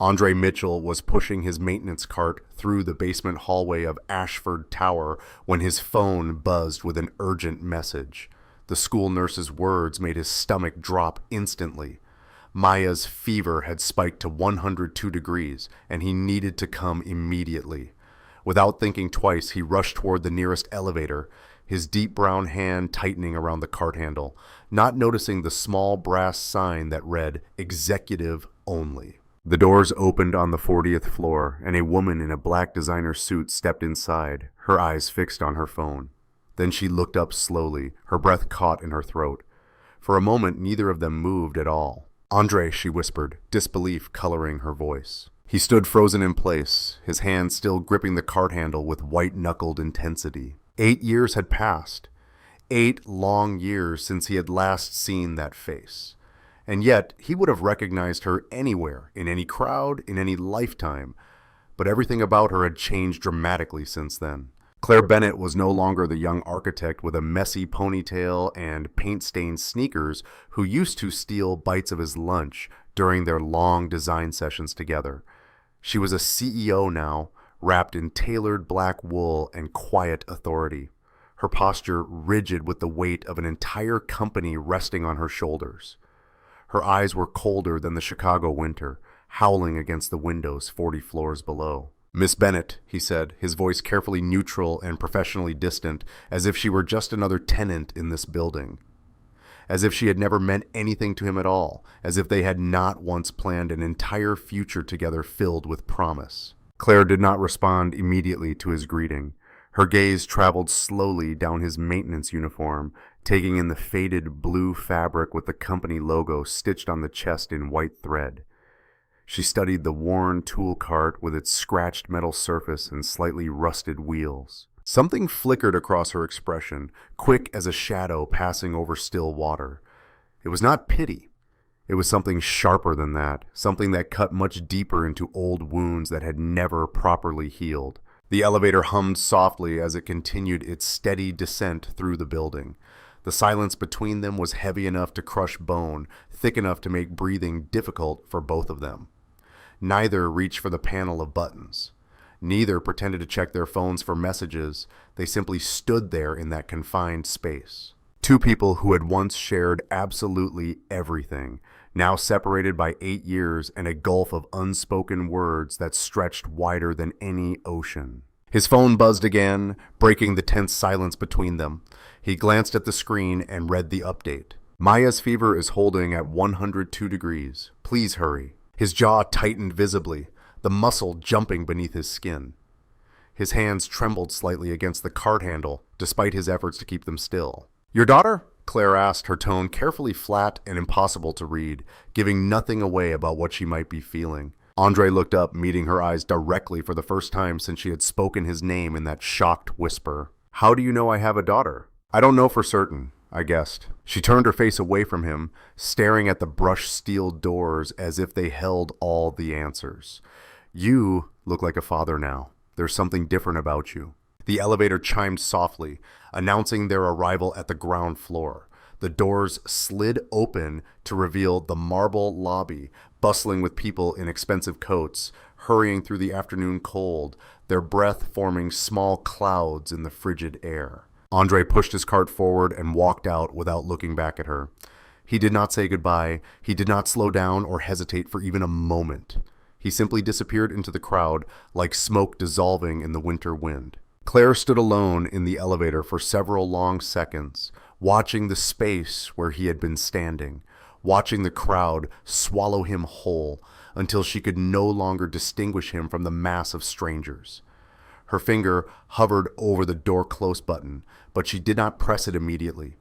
Andre Mitchell was pushing his maintenance cart through the basement hallway of Ashford Tower when his phone buzzed with an urgent message. The school nurse's words made his stomach drop instantly. Maya's fever had spiked to 102 degrees, and he needed to come immediately. Without thinking twice, he rushed toward the nearest elevator, his deep brown hand tightening around the cart handle, not noticing the small brass sign that read, "Executive Only." The doors opened on the 40th floor, and a woman in a black designer suit stepped inside, her eyes fixed on her phone. Then she looked up slowly, her breath caught in her throat. For a moment, neither of them moved at all. "Andre," she whispered, disbelief coloring her voice. He stood frozen in place, his hand still gripping the cart handle with white-knuckled intensity. 8 years had passed. 8 long years since he had last seen that face. And yet, he would have recognized her anywhere, in any crowd, in any lifetime. But everything about her had changed dramatically since then. Clare Bennett was no longer the young architect with a messy ponytail and paint-stained sneakers who used to steal bites of his lunch during their long design sessions together. She was a CEO now, wrapped in tailored black wool and quiet authority, her posture rigid with the weight of an entire company resting on her shoulders. Her eyes were colder than the Chicago winter, howling against the windows 40 floors below. "Miss Bennett," he said, his voice carefully neutral and professionally distant, as if she were just another tenant in this building. As if she had never meant anything to him at all, as if they had not once planned an entire future together filled with promise. Claire did not respond immediately to his greeting. Her gaze traveled slowly down his maintenance uniform, taking in the faded blue fabric with the company logo stitched on the chest in white thread. She studied the worn tool cart with its scratched metal surface and slightly rusted wheels. Something flickered across her expression, quick as a shadow passing over still water. It was not pity. It was something sharper than that, something that cut much deeper into old wounds that had never properly healed. The elevator hummed softly as it continued its steady descent through the building. The silence between them was heavy enough to crush bone, thick enough to make breathing difficult for both of them. Neither reached for the panel of buttons. Neither pretended to check their phones for messages. They simply stood there in that confined space. Two people who had once shared absolutely everything, now separated by 8 years and a gulf of unspoken words that stretched wider than any ocean. His phone buzzed again, breaking the tense silence between them. He glanced at the screen and read the update. "Maya's fever is holding at 102 degrees. Please hurry." His jaw tightened visibly, the muscle jumping beneath his skin. His hands trembled slightly against the cart handle, despite his efforts to keep them still. "Your daughter?" Claire asked, her tone carefully flat and impossible to read, giving nothing away about what she might be feeling. Andre looked up, meeting her eyes directly for the first time since she had spoken his name in that shocked whisper. "How do you know I have a daughter?" "I don't know for certain," I guessed. She turned her face away from him, staring at the brushed steel doors as if they held all the answers. "You look like a father now. There's something different about you." The elevator chimed softly, announcing their arrival at the ground floor. The doors slid open to reveal the marble lobby, bustling with people in expensive coats, hurrying through the afternoon cold, their breath forming small clouds in the frigid air. Andre pushed his cart forward and walked out without looking back at her. He did not say goodbye. He did not slow down or hesitate for even a moment. He simply disappeared into the crowd like smoke dissolving in the winter wind. Claire stood alone in the elevator for several long seconds, watching the space where he had been standing, watching the crowd swallow him whole until she could no longer distinguish him from the mass of strangers. Her finger hovered over the door close button, but she did not press it immediately.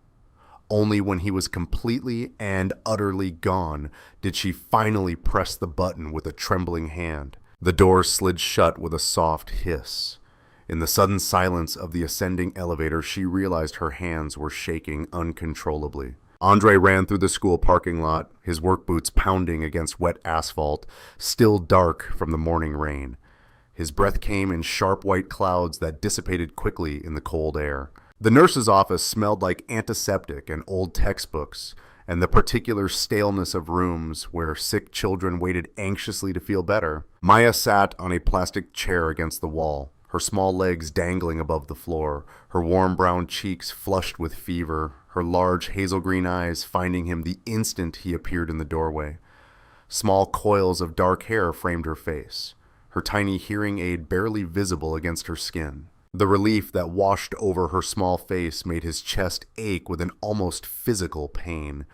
Only when he was completely and utterly gone did she finally press the button with a trembling hand. The door slid shut with a soft hiss. In the sudden silence of the ascending elevator, she realized her hands were shaking uncontrollably. Andre ran through the school parking lot, his work boots pounding against wet asphalt, still dark from the morning rain. His breath came in sharp white clouds that dissipated quickly in the cold air. The nurse's office smelled like antiseptic and old textbooks, and the particular staleness of rooms where sick children waited anxiously to feel better. Maya sat on a plastic chair against the wall, her small legs dangling above the floor, her warm brown cheeks flushed with fever, her large hazel green eyes finding him the instant he appeared in the doorway. Small coils of dark hair framed her face, her tiny hearing aid barely visible against her skin. The relief that washed over her small face made his chest ache with an almost physical pain.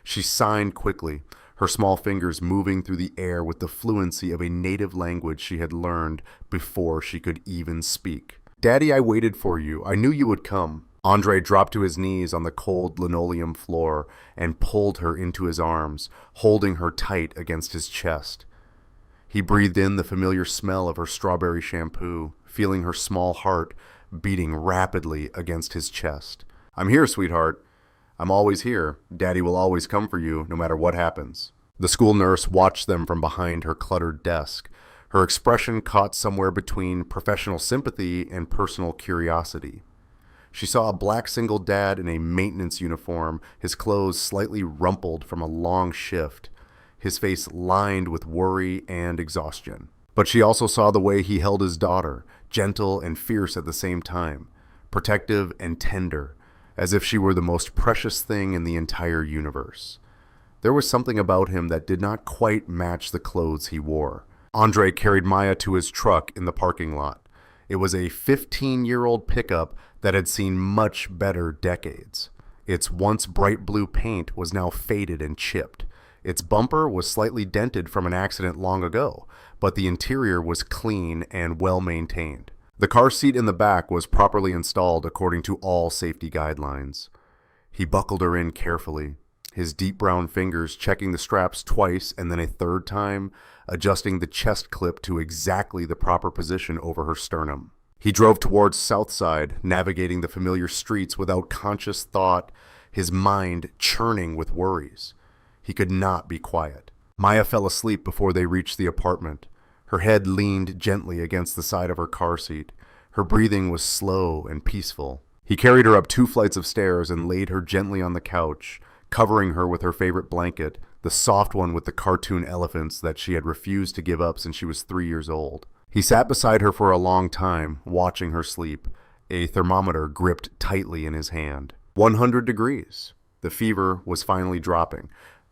She signed quickly, her small fingers moving through the air with the fluency of a native language she had learned before she could even speak. "Daddy, I waited for you. I knew you would come." Andre dropped to his knees on the cold linoleum floor and pulled her into his arms, holding her tight against his chest. He breathed in the familiar smell of her strawberry shampoo, feeling her small heart beating rapidly against his chest. "I'm here, sweetheart. I'm always here. Daddy will always come for you, no matter what happens." The school nurse watched them from behind her cluttered desk, her expression caught somewhere between professional sympathy and personal curiosity. She saw a black single dad in a maintenance uniform, his clothes slightly rumpled from a long shift, his face lined with worry and exhaustion. But she also saw the way he held his daughter, gentle and fierce at the same time, protective and tender, as if she were the most precious thing in the entire universe. There was something about him that did not quite match the clothes he wore. Andre carried Maya to his truck in the parking lot. It was a 15-year-old pickup that had seen much better decades. Its once bright blue paint was now faded and chipped. Its bumper was slightly dented from an accident long ago, but the interior was clean and well maintained. The car seat in the back was properly installed according to all safety guidelines. He buckled her in carefully, his deep brown fingers checking the straps twice and then a third time, adjusting the chest clip to exactly the proper position over her sternum. He drove towards Southside, navigating the familiar streets without conscious thought, his mind churning with worries. He could not be quiet. Maya fell asleep before they reached the apartment. Her head leaned gently against the side of her car seat. Her breathing was slow and peaceful. He carried her up 2 flights of stairs and laid her gently on the couch, covering her with her favorite blanket, the soft one with the cartoon elephants that she had refused to give up since she was 3 years old. He sat beside her for a long time, watching her sleep, a thermometer gripped tightly in his hand. 100 degrees. The fever was finally dropping.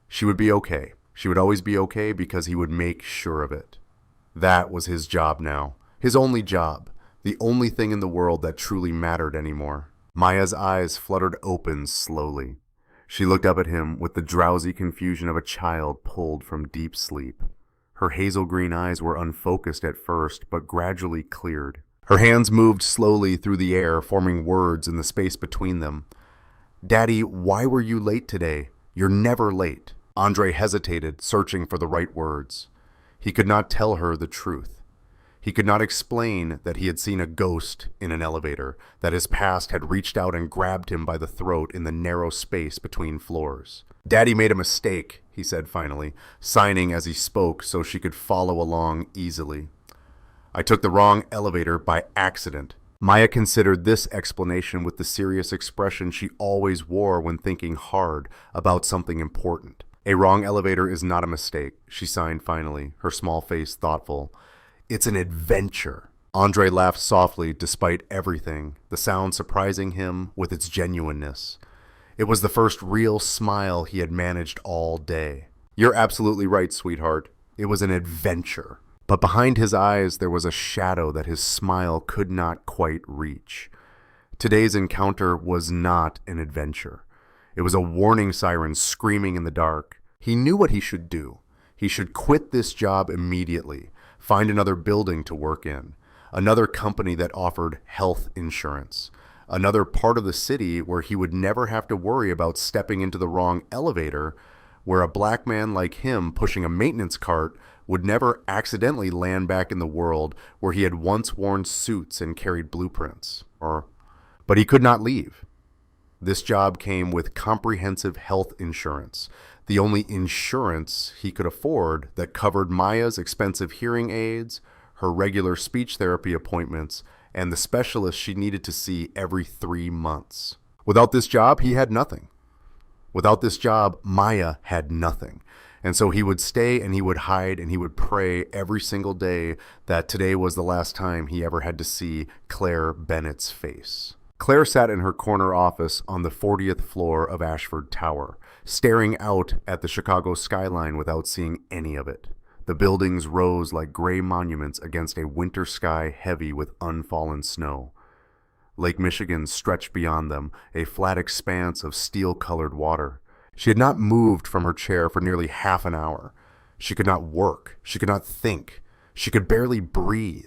She would be okay. She would always be okay because he would make sure of it. That was his job now. His only job. The only thing in the world that truly mattered anymore. Maya's eyes fluttered open slowly. She looked up at him with the drowsy confusion of a child pulled from deep sleep. Her hazel green eyes were unfocused at first, but gradually cleared. Her hands moved slowly through the air, forming words in the space between them. "Daddy, why were you late today? You're never late." Andre hesitated, searching for the right words. He could not tell her the truth. He could not explain that he had seen a ghost in an elevator, that his past had reached out and grabbed him by the throat in the narrow space between floors. "Daddy made a mistake," he said finally, signing as he spoke so she could follow along easily. "I took the wrong elevator by accident." Maya considered this explanation with the serious expression she always wore when thinking hard about something important. "A wrong elevator is not a mistake," she signed finally, her small face thoughtful. "It's an adventure." Andre laughed softly despite everything, the sound surprising him with its genuineness. It was the first real smile he had managed all day. "You're absolutely right, sweetheart. It was an adventure." But behind his eyes there was a shadow that his smile could not quite reach. Today's encounter was not an adventure. It was a warning siren screaming in the dark. He knew what he should do. He should quit this job immediately, find another building to work in, another company that offered health insurance, another part of the city where he would never have to worry about stepping into the wrong elevator, where a black man like him pushing a maintenance cart would never accidentally land back in the world where he had once worn suits and carried blueprints. But he could not leave. This job came with comprehensive health insurance, the only insurance he could afford that covered Maya's expensive hearing aids, her regular speech therapy appointments, and the specialist she needed to see every 3 months. Without this job, he had nothing. Without this job, Maya had nothing. And so he would stay and he would hide and he would pray every single day that today was the last time he ever had to see Clare Bennett's face. Clare sat in her corner office on the 40th floor of Ashford Tower, staring out at the Chicago skyline without seeing any of it. The buildings rose like gray monuments against a winter sky heavy with unfallen snow. Lake Michigan stretched beyond them, a flat expanse of steel-colored water. She had not moved from her chair for nearly half an hour. She could not work. She could not think. She could barely breathe.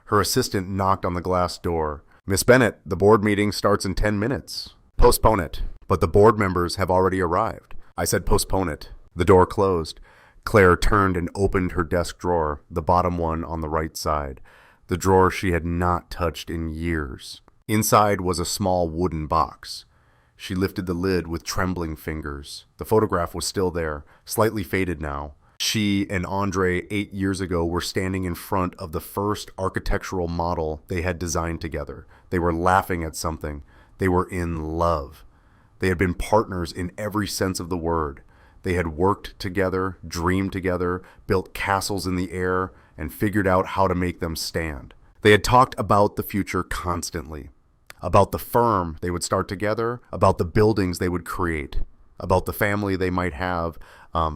Her assistant knocked on the glass door. "Miss Bennett, the board meeting starts in 10 minutes. Postpone it." "But the board members have already arrived." "I said postpone it." The door closed. Clare turned and opened her desk drawer, the bottom one on the right side, the drawer she had not touched in years. Inside was a small wooden box. She lifted the lid with trembling fingers. The photograph was still there, slightly faded now. She and Andre 8 years ago were standing in front of the first architectural model they had designed together. They were laughing at something. They were in love. They had been partners in every sense of the word. They had worked together, dreamed together, built castles in the air, and figured out how to make them stand. They had talked about the future constantly. About the firm they would start together, about the buildings they would create, about the family they might have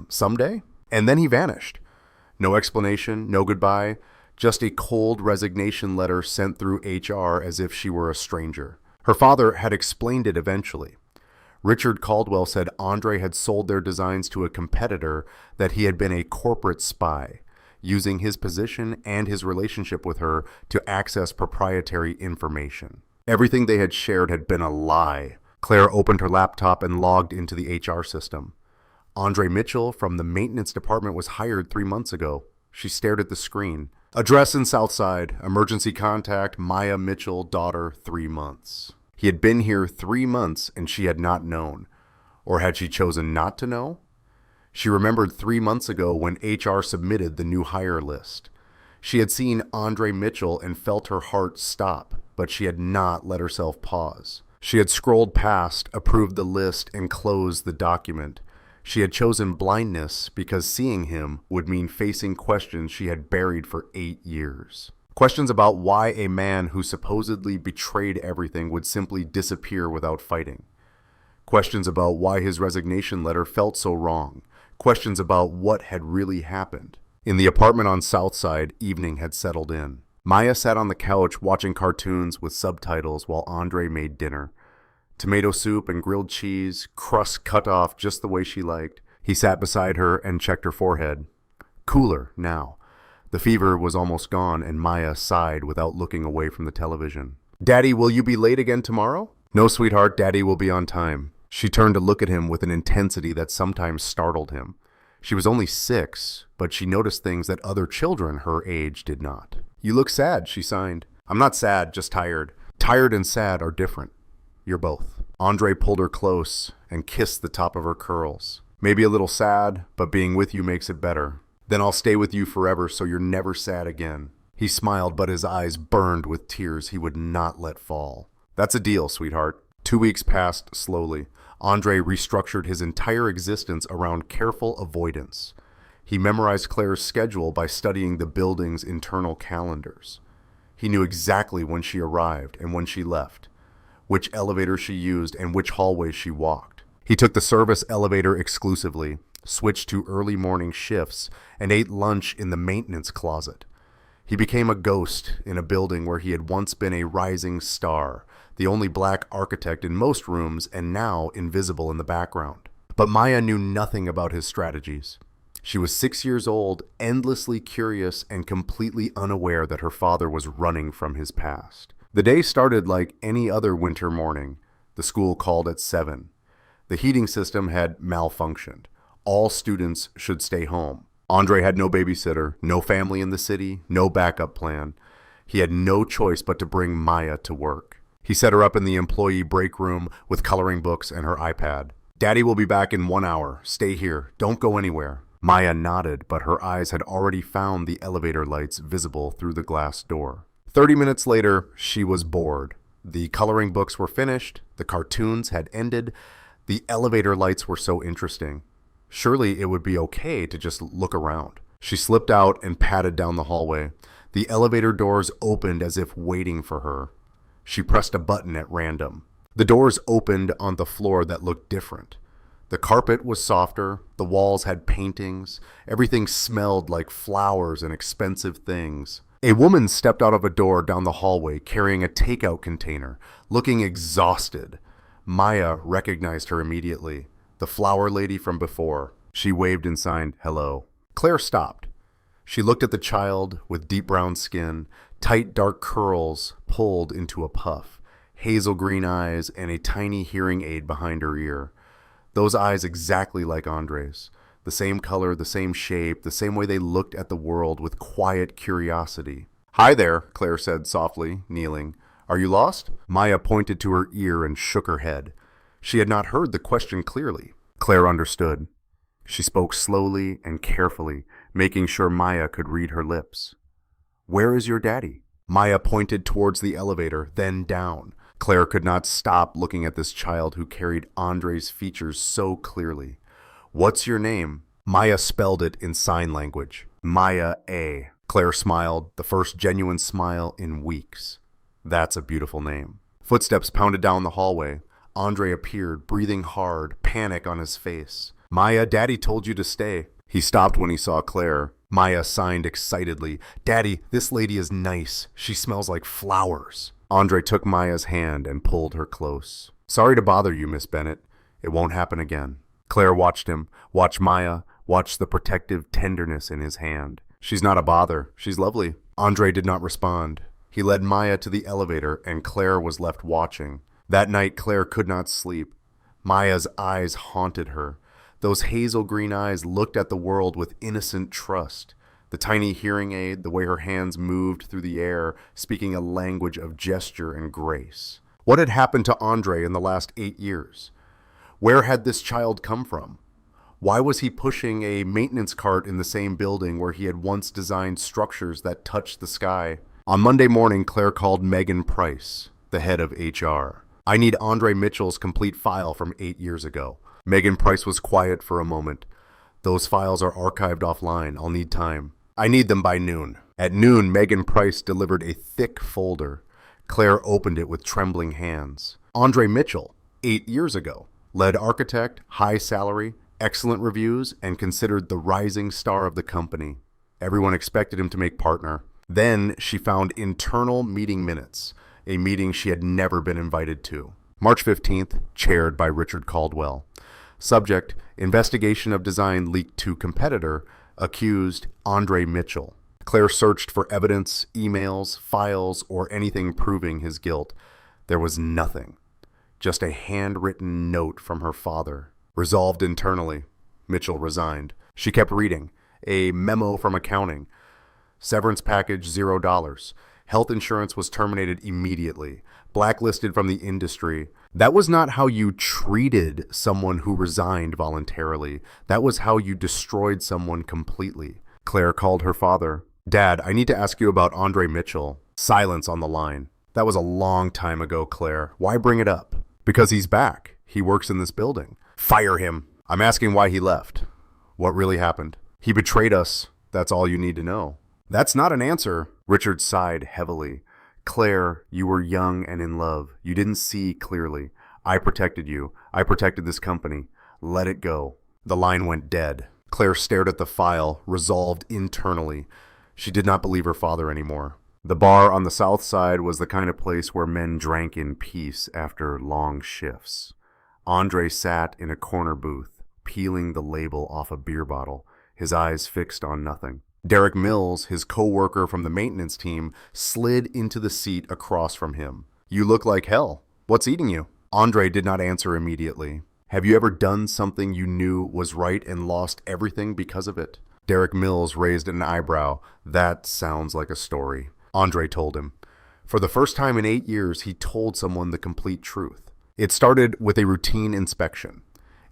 someday. And then he vanished. No explanation, no goodbye, just a cold resignation letter sent through HR as if she were a stranger. Her father had explained it eventually. Richard Caldwell said Andre had sold their designs to a competitor, that he had been a corporate spy, using his position and his relationship with her to access proprietary information. Everything they had shared had been a lie. Clare opened her laptop and logged into the HR system. Andre Mitchell from the maintenance department was hired 3 months ago. She stared at the screen. Address in Southside. Emergency contact, Maya Mitchell, daughter, 3 months. He had been here 3 months and she had not known. Or had she chosen not to know? She remembered 3 months ago when HR submitted the new hire list. She had seen Andre Mitchell and felt her heart stop, but she had not let herself pause. She had scrolled past, approved the list, and closed the document. She had chosen blindness because seeing him would mean facing questions she had buried for 8 years. Questions about why a man who supposedly betrayed everything would simply disappear without fighting. Questions about why his resignation letter felt so wrong. Questions about what had really happened. In the apartment on Southside, evening had settled in. Maya sat on the couch watching cartoons with subtitles while Andre made dinner. Tomato soup and grilled cheese, crust cut off just the way she liked. He sat beside her and checked her forehead. Cooler now. The fever was almost gone, and Maya sighed without looking away from the television. "Daddy, will you be late again tomorrow?" "No, sweetheart, Daddy will be on time." She turned to look at him with an intensity that sometimes startled him. She was only 6, but she noticed things that other children her age did not. "You look sad," she signed. "I'm not sad, just tired." "Tired and sad are different. You're both." Andre pulled her close and kissed the top of her curls. "Maybe a little sad, but being with you makes it better. Then I'll stay with you forever so you're never sad again." He smiled, but his eyes burned with tears he would not let fall. "That's a deal, sweetheart." 2 weeks passed slowly. Andre restructured his entire existence around careful avoidance. He memorized Claire's schedule by studying the building's internal calendars. He knew exactly when she arrived and when she left, which elevator she used and which hallways she walked. He took the service elevator exclusively, switched to early morning shifts, and ate lunch in the maintenance closet. He became a ghost in a building where he had once been a rising star, the only black architect in most rooms and now invisible in the background. But Maya knew nothing about his strategies. She was 6 years old, endlessly curious, and completely unaware that her father was running from his past. The day started like any other winter morning. The school called at 7. The heating system had malfunctioned. All students should stay home. Andre had no babysitter, no family in the city, no backup plan. He had no choice but to bring Maya to work. He set her up in the employee break room with coloring books and her iPad. "Daddy will be back in 1 hour. Stay here. Don't go anywhere." Maya nodded, but her eyes had already found the elevator lights visible through the glass door. 30 minutes later, she was bored. The coloring books were finished. The cartoons had ended. The elevator lights were so interesting. Surely it would be okay to just look around. She slipped out and padded down the hallway. The elevator doors opened as if waiting for her. She pressed a button at random. The doors opened on the floor that looked different. The carpet was softer, the walls had paintings, everything smelled like flowers and expensive things. A woman stepped out of a door down the hallway carrying a takeout container, looking exhausted. Maya recognized her immediately, the flower lady from before. She waved and signed, "Hello." Claire stopped. She looked at the child with deep brown skin, tight dark curls pulled into a puff, hazel green eyes, and a tiny hearing aid behind her ear. Those eyes exactly like Andre's. The same color, the same shape, the same way they looked at the world with quiet curiosity. "Hi there," Claire said softly, kneeling. "Are you lost?" Maya pointed to her ear and shook her head. She had not heard the question clearly. Claire understood. She spoke slowly and carefully, making sure Maya could read her lips. "Where is your daddy?" Maya pointed towards the elevator, then down. Claire could not stop looking at this child who carried Andre's features so clearly. "What's your name?" Maya spelled it in sign language. "Maya A." Claire smiled, the first genuine smile in weeks. "That's a beautiful name." Footsteps pounded down the hallway. Andre appeared, breathing hard, panic on his face. "Maya, Daddy told you to stay." He stopped when he saw Claire. Maya signed excitedly. "Daddy, this lady is nice. She smells like flowers." Andre took Maya's hand and pulled her close. "Sorry to bother you, Miss Bennett. It won't happen again." Claire watched him, watched Maya, watched the protective tenderness in his hand. "She's not a bother. She's lovely." Andre did not respond. He led Maya to the elevator, and Claire was left watching. That night, Claire could not sleep. Maya's eyes haunted her. Those hazel green eyes looked at the world with innocent trust. The tiny hearing aid, the way her hands moved through the air, speaking a language of gesture and grace. What had happened to Andre in the last 8 years? Where had this child come from? Why was he pushing a maintenance cart in the same building where he had once designed structures that touched the sky? On Monday morning, Claire called Megan Price, the head of HR. "I need Andre Mitchell's complete file from 8 years ago." Megan Price was quiet for a moment. "Those files are archived offline. I'll need time." "I need them by noon." At noon, Megan Price delivered a thick folder. Claire opened it with trembling hands. Andre Mitchell, 8 years ago. Lead architect, high salary, excellent reviews, and considered the rising star of the company. Everyone expected him to make partner. Then she found internal meeting minutes, a meeting she had never been invited to. March 15th, chaired by Richard Caldwell. Subject, investigation of design leaked to competitor, accused Andre Mitchell. Claire searched for evidence, emails, files, or anything proving his guilt. There was nothing. Just a handwritten note from her father. Resolved internally. Mitchell resigned. She kept reading. A memo from accounting. Severance package $0. Health insurance was terminated immediately. Blacklisted from the industry. That was not how you treated someone who resigned voluntarily. That was how you destroyed someone completely. Claire called her father. "Dad, I need to ask you about Andre Mitchell." Silence on the line. "That was a long time ago, Claire. Why bring it up?" "Because he's back. He works in this building." "Fire him." "I'm asking why he left." "What really happened?" "He betrayed us. That's all you need to know." "That's not an answer." Richard sighed heavily. "Claire, you were young and in love. You didn't see clearly. I protected you. I protected this company. Let it go." The line went dead. Claire stared at the file, resolved internally. She did not believe her father anymore. The bar on the south side was the kind of place where men drank in peace after long shifts. Andre sat in a corner booth, peeling the label off a beer bottle, his eyes fixed on nothing. Derek Mills, his co-worker from the maintenance team, slid into the seat across from him. "You look like hell. What's eating you?" Andre did not answer immediately. "Have you ever done something you knew was right and lost everything because of it?" Derek Mills raised an eyebrow. "That sounds like a story." Andre told him. For the first time in 8 years, he told someone the complete truth. It started with a routine inspection.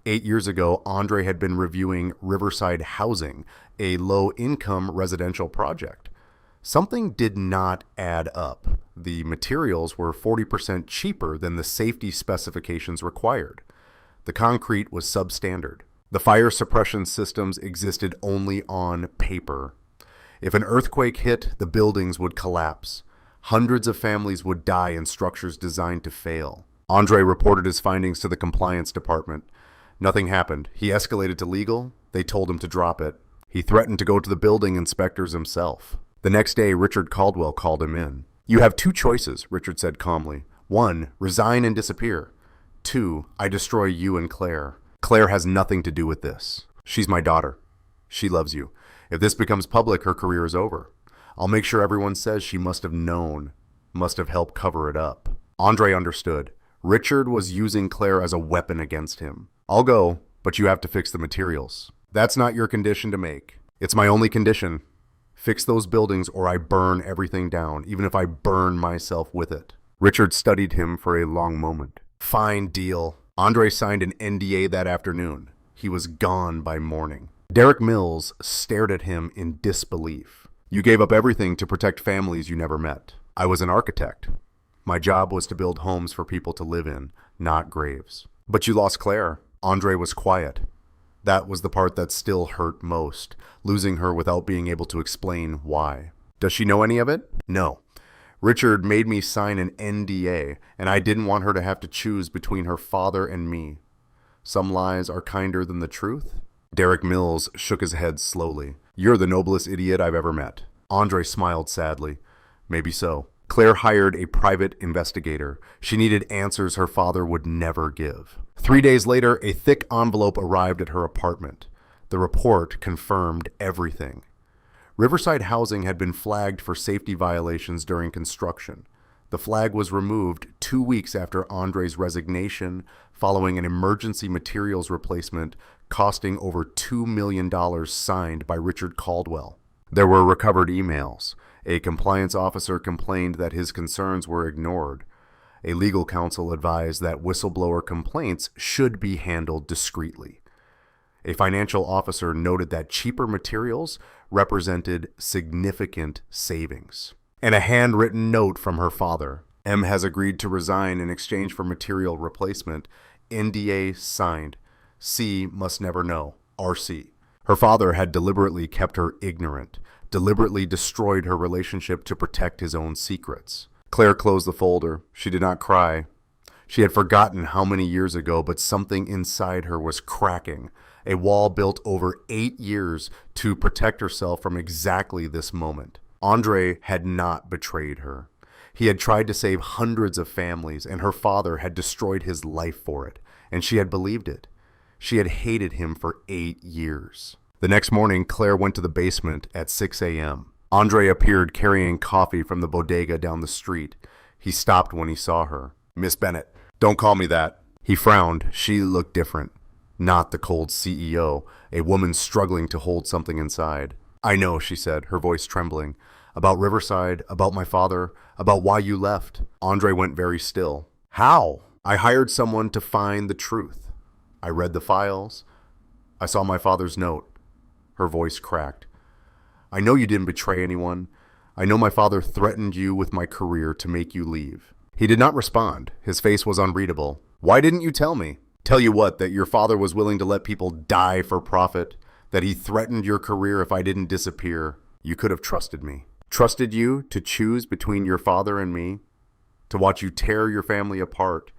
8 years ago, Andre had been reviewing Riverside Housing, a low-income residential project. Something did not add up. The materials were 40% cheaper than the safety specifications required. The concrete was substandard. The fire suppression systems existed only on paper. If an earthquake hit, the buildings would collapse. Hundreds of families would die in structures designed to fail. Andre reported his findings to the compliance department. Nothing happened. He escalated to legal. They told him to drop it. He threatened to go to the building inspectors himself. The next day, Richard Caldwell called him in. "You have two choices," Richard said calmly. "One, resign and disappear. Two, I destroy you and Claire. Claire has nothing to do with this. She's my daughter. She loves you. If this becomes public, her career is over. I'll make sure everyone says she must have known, must have helped cover it up." Andre understood. Richard was using Claire as a weapon against him. "I'll go, but you have to fix the materials." "That's not your condition to make. It's my only condition. Fix those buildings or I burn everything down, even if I burn myself with it." Richard studied him for a long moment. "Fine deal." Andre signed an NDA that afternoon. He was gone by morning. Derek Mills stared at him in disbelief. "You gave up everything to protect families you never met." "I was an architect. My job was to build homes for people to live in, not graves." "But you lost Claire." Andre was quiet. That was the part that still hurt most, losing her without being able to explain why. "Does she know any of it?" "No. Richard made me sign an NDA, and I didn't want her to have to choose between her father and me. Some lies are kinder than the truth." Derek Mills shook his head slowly. "You're the noblest idiot I've ever met." Andre smiled sadly. "Maybe so." Claire hired a private investigator. She needed answers her father would never give. 3 days later, a thick envelope arrived at her apartment. The report confirmed everything. Riverside Housing had been flagged for safety violations during construction. The flag was removed 2 weeks after Andre's resignation following an emergency materials replacement costing over $2 million signed by Richard Caldwell. There were recovered emails. A compliance officer complained that his concerns were ignored. A legal counsel advised that whistleblower complaints should be handled discreetly. A financial officer noted that cheaper materials represented significant savings. And a handwritten note from her father. "M has agreed to resign in exchange for material replacement. NDA signed. C must never know. RC." Her father had deliberately kept her ignorant, deliberately destroyed her relationship to protect his own secrets. Claire closed the folder. She did not cry. She had forgotten how many years ago, but something inside her was cracking. A wall built over 8 years to protect herself from exactly this moment. Andre had not betrayed her. He had tried to save hundreds of families, and her father had destroyed his life for it, and she had believed it. She had hated him for 8 years. The next morning, Claire went to the basement at 6 a.m. Andre appeared carrying coffee from the bodega down the street. He stopped when he saw her. "Miss Bennett." "Don't call me that." He frowned. She looked different. Not the cold CEO, a woman struggling to hold something inside. "I know," she said, her voice trembling. "About Riverside, about my father, about why you left." Andre went very still. "How?" "I hired someone to find the truth. I read the files. I saw my father's note." Her voice cracked. "I know you didn't betray anyone. I know my father threatened you with my career to make you leave." He did not respond. His face was unreadable. "Why didn't you tell me?" "Tell you what, that your father was willing to let people die for profit, that he threatened your career if I didn't disappear. You could have trusted me. Trusted you to choose between your father and me, to watch you tear your family apart,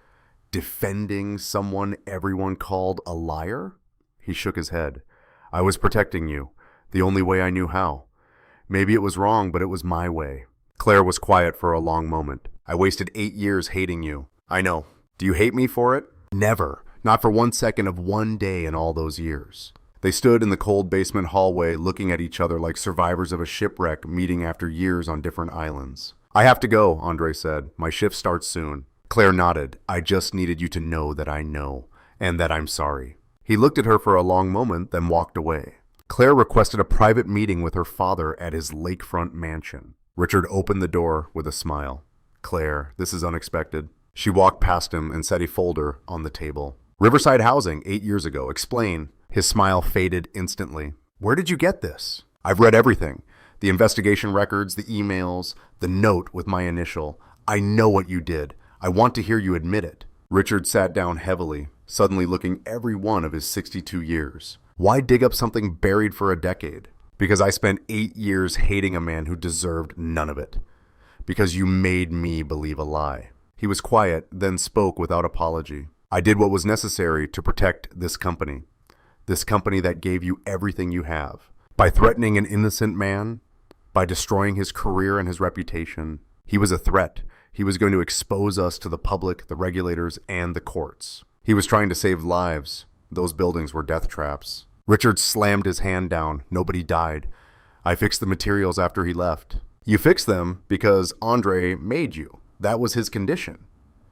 defending someone everyone called a liar?" He shook his head. "I was protecting you, the only way I knew how. Maybe it was wrong, but it was my way." Claire was quiet for a long moment. "I wasted 8 years hating you." "I know. Do you hate me for it?" "Never. Not for 1 second of one day in all those years." They stood in the cold basement hallway looking at each other like survivors of a shipwreck meeting after years on different islands. "I have to go," Andre said. "My shift starts soon." Claire nodded. "I just needed you to know that I know, and that I'm sorry." He looked at her for a long moment, then walked away. Claire requested a private meeting with her father at his lakefront mansion. Richard opened the door with a smile. "Claire, this is unexpected." She walked past him and set a folder on the table. "Riverside Housing, 8 years ago. Explain." His smile faded instantly. "Where did you get this?" "I've read everything. The investigation records, the emails, the note with my initial. I know what you did. I want to hear you admit it." Richard sat down heavily. suddenly looking every one of his 62 years. Why dig up something buried for a decade? Because I spent 8 years hating a man who deserved none of it. Because you made me believe a lie. He was quiet, then spoke without apology. I did what was necessary to protect this company. This company that gave you everything you have. By threatening an innocent man, by destroying his career and his reputation, he was a threat. He was going to expose us to the public, the regulators, and the courts. He was trying to save lives. Those buildings were death traps. Richard slammed his hand down. Nobody died. I fixed the materials after he left. You fixed them because Andre made you. That was his condition.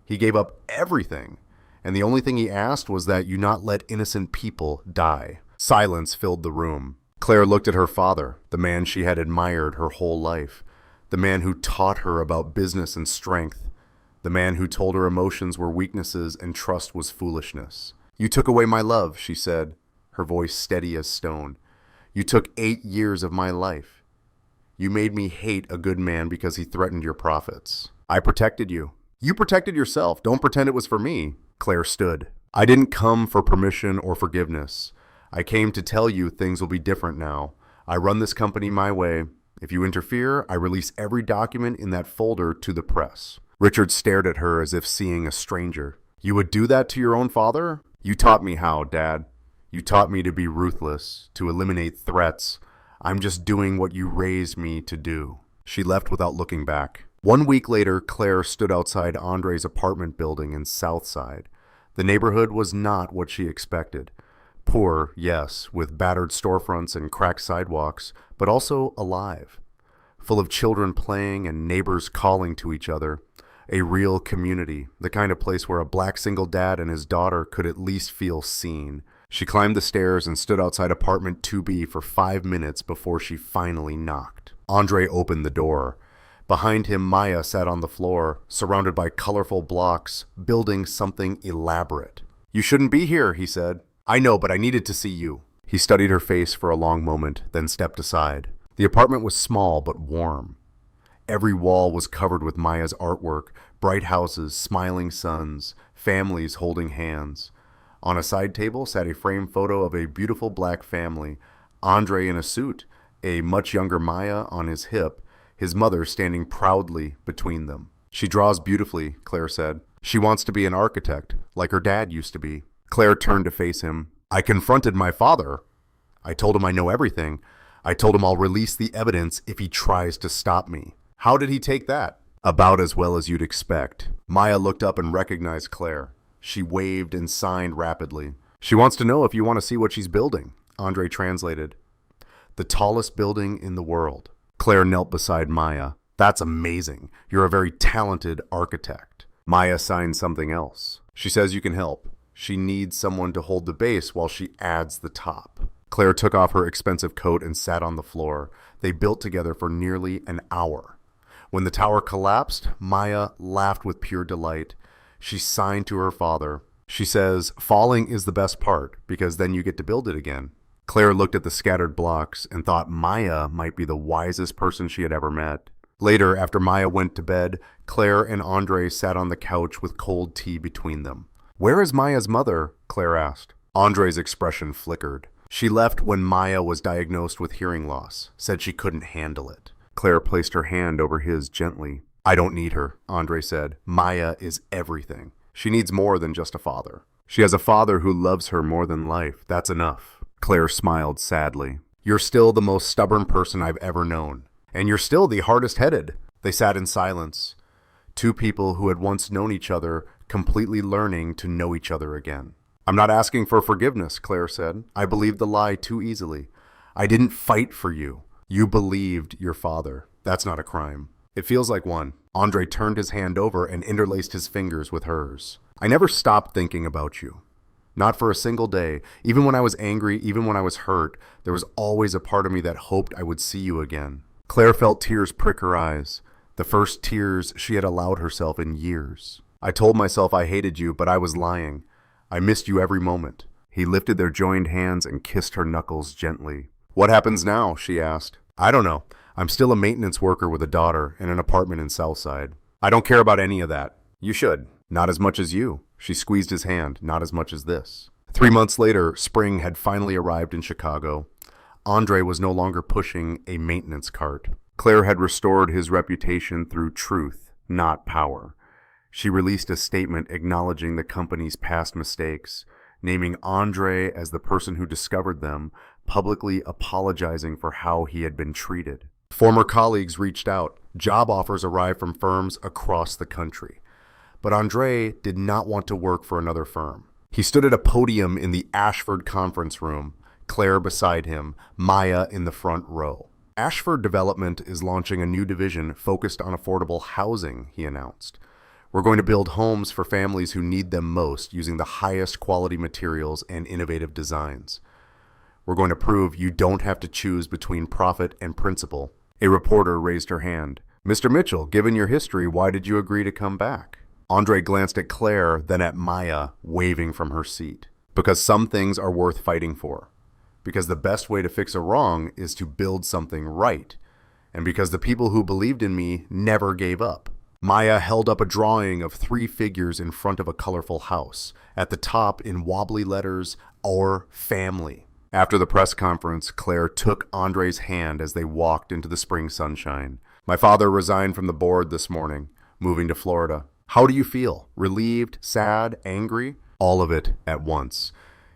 He gave up everything. And the only thing he asked was that you not let innocent people die. Silence filled the room. Claire looked at her father, the man she had admired her whole life, the man who taught her about business and strength, the man who told her emotions were weaknesses and trust was foolishness. You took away my love, she said, her voice steady as stone. You took 8 years of my life. You made me hate a good man because he threatened your profits. I protected you. You protected yourself. Don't pretend it was for me. Claire stood. I didn't come for permission or forgiveness. I came to tell you things will be different now. I run this company my way. If you interfere, I release every document in that folder to the press. Richard stared at her as if seeing a stranger. You would do that to your own father? You taught me how, Dad. You taught me to be ruthless, to eliminate threats. I'm just doing what you raised me to do. She left without looking back. 1 week later, Claire stood outside Andre's apartment building in Southside. The neighborhood was not what she expected. Poor, yes, with battered storefronts and cracked sidewalks, but also alive. Full of children playing and neighbors calling to each other. A real community, the kind of place where a black single dad and his daughter could at least feel seen. She climbed the stairs and stood outside apartment 2B for 5 minutes before she finally knocked. Andre opened the door. Behind him, Maya sat on the floor, surrounded by colorful blocks, building something elaborate. You shouldn't be here, he said. I know, but I needed to see you. He studied her face for a long moment, then stepped aside. The apartment was small but warm. Every wall was covered with Maya's artwork, bright houses, smiling suns, families holding hands. On a side table sat a framed photo of a beautiful black family, Andre in a suit, a much younger Maya on his hip, his mother standing proudly between them. She draws beautifully, Claire said. She wants to be an architect, like her dad used to be. Claire turned to face him. I confronted my father. I told him I know everything. I told him I'll release the evidence if he tries to stop me. How did he take that? About as well as you'd expect. Maya looked up and recognized Claire. She waved and signed rapidly. She wants to know if you want to see what she's building, Andre translated. The tallest building in the world. Claire knelt beside Maya. That's amazing. You're a very talented architect. Maya signed something else. She says you can help. She needs someone to hold the base while she adds the top. Claire took off her expensive coat and sat on the floor. They built together for nearly an hour. When the tower collapsed, Maya laughed with pure delight. She signed to her father. She says, falling is the best part, because then you get to build it again. Claire looked at the scattered blocks and thought Maya might be the wisest person she had ever met. Later, after Maya went to bed, Claire and Andre sat on the couch with cold tea between them. Where is Maya's mother? Claire asked. Andre's expression flickered. She left when Maya was diagnosed with hearing loss, said she couldn't handle it. Claire placed her hand over his gently. I don't need her, Andre said. Maya is everything. She needs more than just a father. She has a father who loves her more than life. That's enough. Claire smiled sadly. You're still the most stubborn person I've ever known. And you're still the hardest-headed. They sat in silence. Two people who had once known each other, completely learning to know each other again. I'm not asking for forgiveness, Claire said. I believed the lie too easily. I didn't fight for you. You believed your father. That's not a crime. It feels like one. Andre turned his hand over and interlaced his fingers with hers. I never stopped thinking about you. Not for a single day. Even when I was angry, even when I was hurt, there was always a part of me that hoped I would see you again. Claire felt tears prick her eyes. The first tears she had allowed herself in years. I told myself I hated you, but I was lying. I missed you every moment. He lifted their joined hands and kissed her knuckles gently. What happens now? She asked. I don't know. I'm still a maintenance worker with a daughter in an apartment in Southside. I don't care about any of that. You should. Not as much as you. She squeezed his hand, not as much as this. 3 months later, spring had finally arrived in Chicago. Andre was no longer pushing a maintenance cart. Claire had restored his reputation through truth, not power. She released a statement acknowledging the company's past mistakes, naming Andre as the person who discovered them, publicly apologizing for how he had been treated. Former colleagues reached out. Job offers arrived from firms across the country. But Andre did not want to work for another firm. He stood at a podium in the Ashford conference room, Claire beside him, Maya in the front row. Ashford Development is launching a new division focused on affordable housing, he announced. We're going to build homes for families who need them most using the highest quality materials and innovative designs. We're going to prove you don't have to choose between profit and principle. A reporter raised her hand. Mr. Mitchell, given your history, why did you agree to come back? Andre glanced at Claire, then at Maya, waving from her seat. Because some things are worth fighting for. Because the best way to fix a wrong is to build something right. And because the people who believed in me never gave up. Maya held up a drawing of 3 figures in front of a colorful house. At the top, in wobbly letters, our family. After the press conference, Claire took Andre's hand as they walked into the spring sunshine. My father resigned from the board this morning, moving to Florida. How do you feel? Relieved, sad, angry? All of it at once.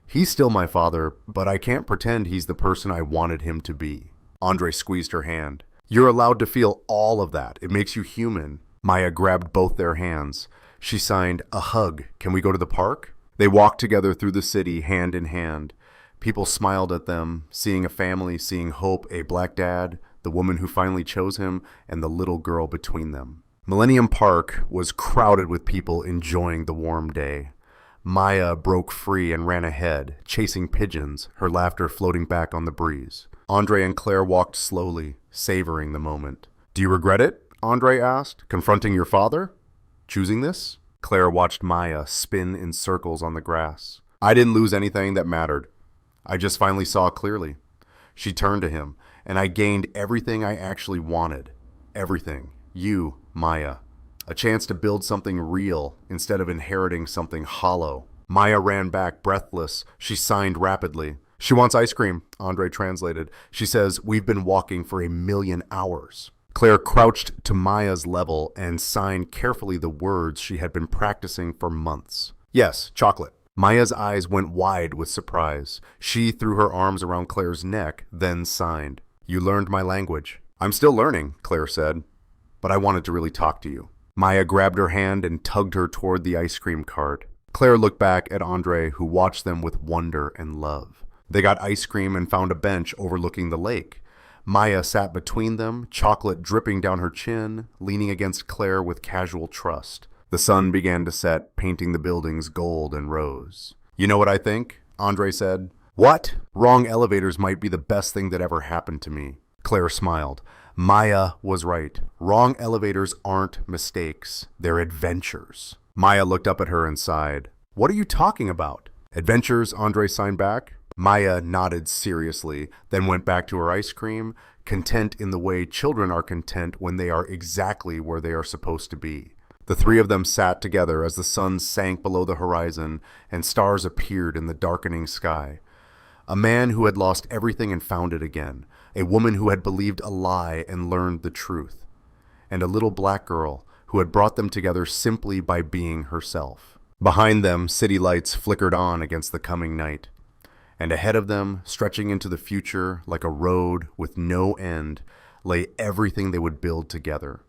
He's still my father, but I can't pretend he's the person I wanted him to be. Andre squeezed her hand. You're allowed to feel all of that. It makes you human. Maya grabbed both their hands. She signed, a hug. Can we go to the park? They walked together through the city, hand in hand. People smiled at them, seeing a family, seeing hope, a black dad, the woman who finally chose him, and the little girl between them. Millennium Park was crowded with people enjoying the warm day. Maya broke free and ran ahead, chasing pigeons, her laughter floating back on the breeze. Andre and Claire walked slowly, savoring the moment. Do you regret it? Andre asked. Confronting your father? Choosing this? Claire watched Maya spin in circles on the grass. I didn't lose anything that mattered. I just finally saw clearly. She turned to him, and I gained everything I actually wanted. Everything. You, Maya. A chance to build something real instead of inheriting something hollow. Maya ran back, breathless. She signed rapidly. She wants ice cream, Andre translated. She says, we've been walking for 1,000,000 hours. Claire crouched to Maya's level and signed carefully the words she had been practicing for months. Yes, chocolate. Maya's eyes went wide with surprise. She threw her arms around Claire's neck, then signed. You learned my language. I'm still learning, Claire said, but I wanted to really talk to you. Maya grabbed her hand and tugged her toward the ice cream cart. Claire looked back at Andre, who watched them with wonder and love. They got ice cream and found a bench overlooking the lake. Maya sat between them, chocolate dripping down her chin, leaning against Claire with casual trust. The sun began to set, painting the buildings gold and rose. You know what I think? Andre said. What? Wrong elevators might be the best thing that ever happened to me. Claire smiled. Maya was right. Wrong elevators aren't mistakes. They're adventures. Maya looked up at her and sighed. What are you talking about? Adventures, Andre signed back. Maya nodded seriously, then went back to her ice cream, content in the way children are content when they are exactly where they are supposed to be. The 3 of them sat together as the sun sank below the horizon and stars appeared in the darkening sky. A man who had lost everything and found it again. A woman who had believed a lie and learned the truth. And a little black girl who had brought them together simply by being herself. Behind them, city lights flickered on against the coming night. And ahead of them, stretching into the future like a road with no end, lay everything they would build together.